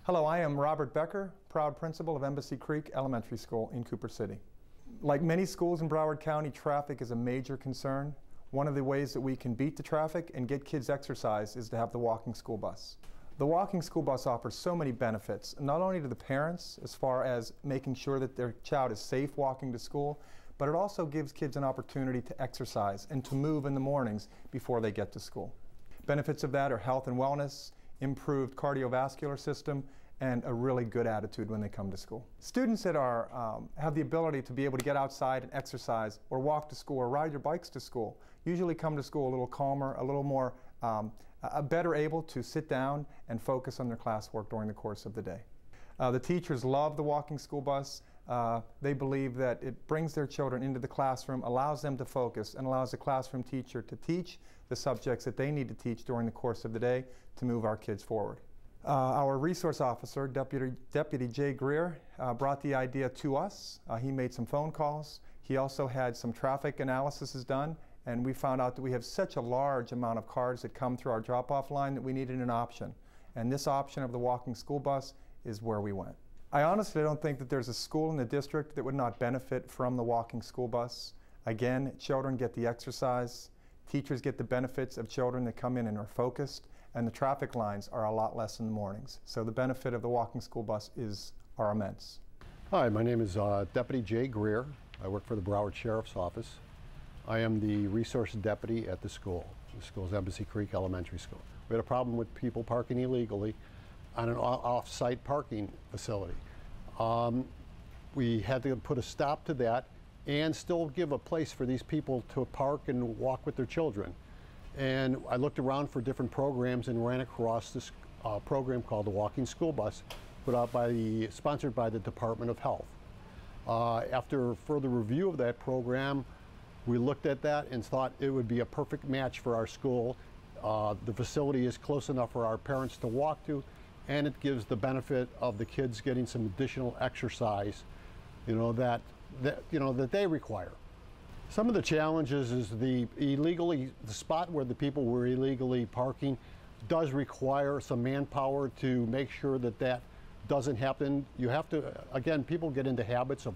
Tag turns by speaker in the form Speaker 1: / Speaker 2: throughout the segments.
Speaker 1: Hello, I am Robert Becker, proud principal of Embassy Creek Elementary School in Cooper City. Like many schools in Broward County, traffic is a major concern. One of the ways that we can beat the traffic and get kids exercise is to have the walking school bus. The walking school bus offers so many benefits, not only to the parents as far as making sure that their child is safe walking to school, but it also gives kids an opportunity to exercise and to move in the mornings before they get to school. Benefits of that are health and wellness, improved cardiovascular system, and a really good attitude when they come to school. Students that have the ability to be able to get outside and exercise or walk to school or ride your bikes to school usually come to school a little calmer, a little more, better able to sit down and focus on their classwork during the course of the day. The teachers love the walking school bus. They believe that it brings their children into the classroom, allows them to focus, and allows the classroom teacher to teach the subjects that they need to teach during the course of the day to move our kids forward. Our resource officer, Deputy Jay Greer, brought the idea to us. He made some phone calls. He also had some traffic analysis done, and we found out that we have such a large amount of cars that come through our drop-off line that we needed an option. And this option of the walking school bus is where we went. I honestly don't think that there's a school in the district that would not benefit from the walking school bus. Again, children get the exercise, teachers get the benefits of children that come in and are focused, and the traffic lines are a lot less in the mornings. So the benefit of the walking school bus are immense.
Speaker 2: Hi, my name is Deputy Jay Greer. I work for the Broward Sheriff's Office. I am the resource deputy at the school. The school is Embassy Creek Elementary School. We had a problem with people parking illegally on an off-site parking facility. We had to put a stop to that and still give a place for these people to park and walk with their children. And I looked around for different programs and ran across this program called the Walking School Bus, sponsored by the Department of Health. After further review of that program, we looked at that and thought it would be a perfect match for our school. The facility is close enough for our parents to walk to, and it gives the benefit of the kids getting some additional exercise, that they require. Some of the challenges is the spot where the people were illegally parking does require some manpower to make sure that that doesn't happen. You have to, again, people get into habits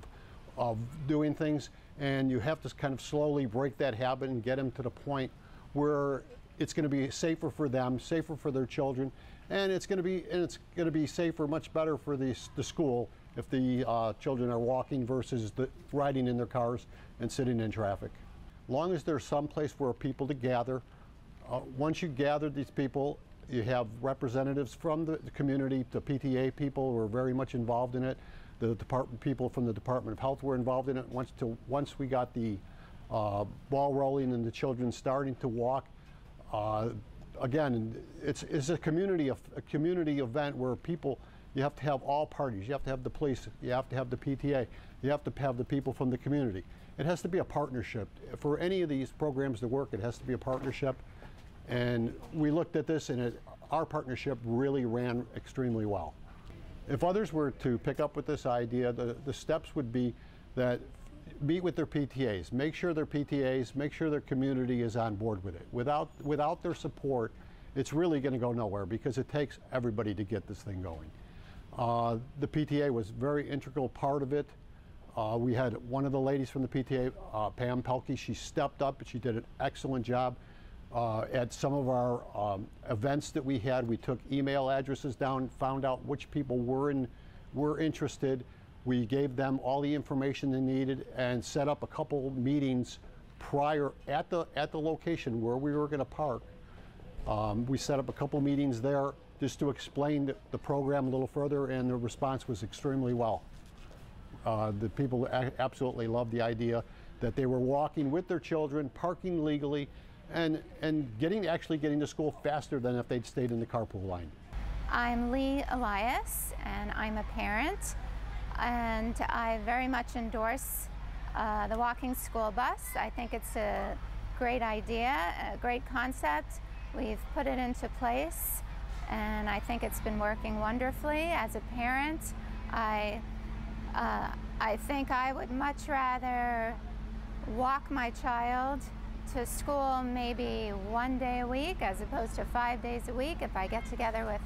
Speaker 2: of doing things, and you have to kind of slowly break that habit and get them to the point where it's going to be safer for them, safer for their children, and it's going to be safer, much better for the school if the children are walking versus riding in their cars and sitting in traffic. As long as there's some place for people to gather, once you gather these people, you have representatives from the community, the PTA people were very much involved in it. The people from the Department of Health were involved in it. Once we got the ball rolling and the children starting to walk, again, it's a community event where people, you have to have all parties. You have to have the police, you have to have the PTA, you have to have the people from the community. It has to be a partnership. For any of these programs to work, it has to be a partnership. And we looked at this, and our partnership really ran extremely well. If others were to pick up with this idea, the steps would be that meet with their PTAs, make sure their community is on board with it. Without their support, it's really going to go nowhere because it takes everybody to get this thing going. The PTA was a very integral part of it. We had one of the ladies from the PTA, Pam Pelkey, she stepped up and she did an excellent job. At some of our events that we had, we took email addresses down, found out which people were interested. We gave them all the information they needed and set up a couple meetings prior at the location where we were going to park. We set up a couple meetings there just to explain the program a little further, and the response was extremely well. The people absolutely loved the idea that they were walking with their children, parking legally, and actually getting to school faster than if they'd stayed in the carpool line.
Speaker 3: I'm Lee Elias, and I'm a parent, and I very much endorse the walking school bus. I think it's a great idea, a great concept. We've put it into place, and I think it's been working wonderfully. As a parent, I think I would much rather walk my child to school maybe 1 day a week as opposed to 5 days a week if I get together with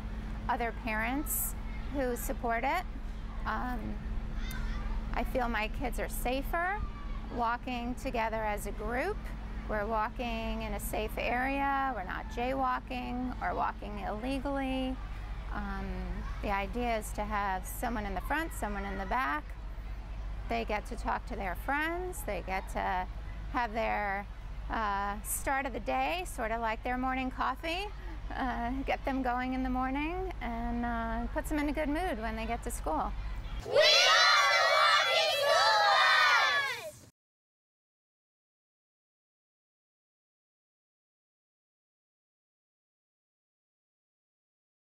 Speaker 3: other parents who support it. I feel my kids are safer walking together as a group. We're walking in a safe area. We're not jaywalking or walking illegally. The idea is to have someone in the front, someone in the back. They get to talk to their friends. They get to have their start of the day, sort of like their morning coffee, get them going in the morning, and puts them in a good mood when they get to school.
Speaker 4: We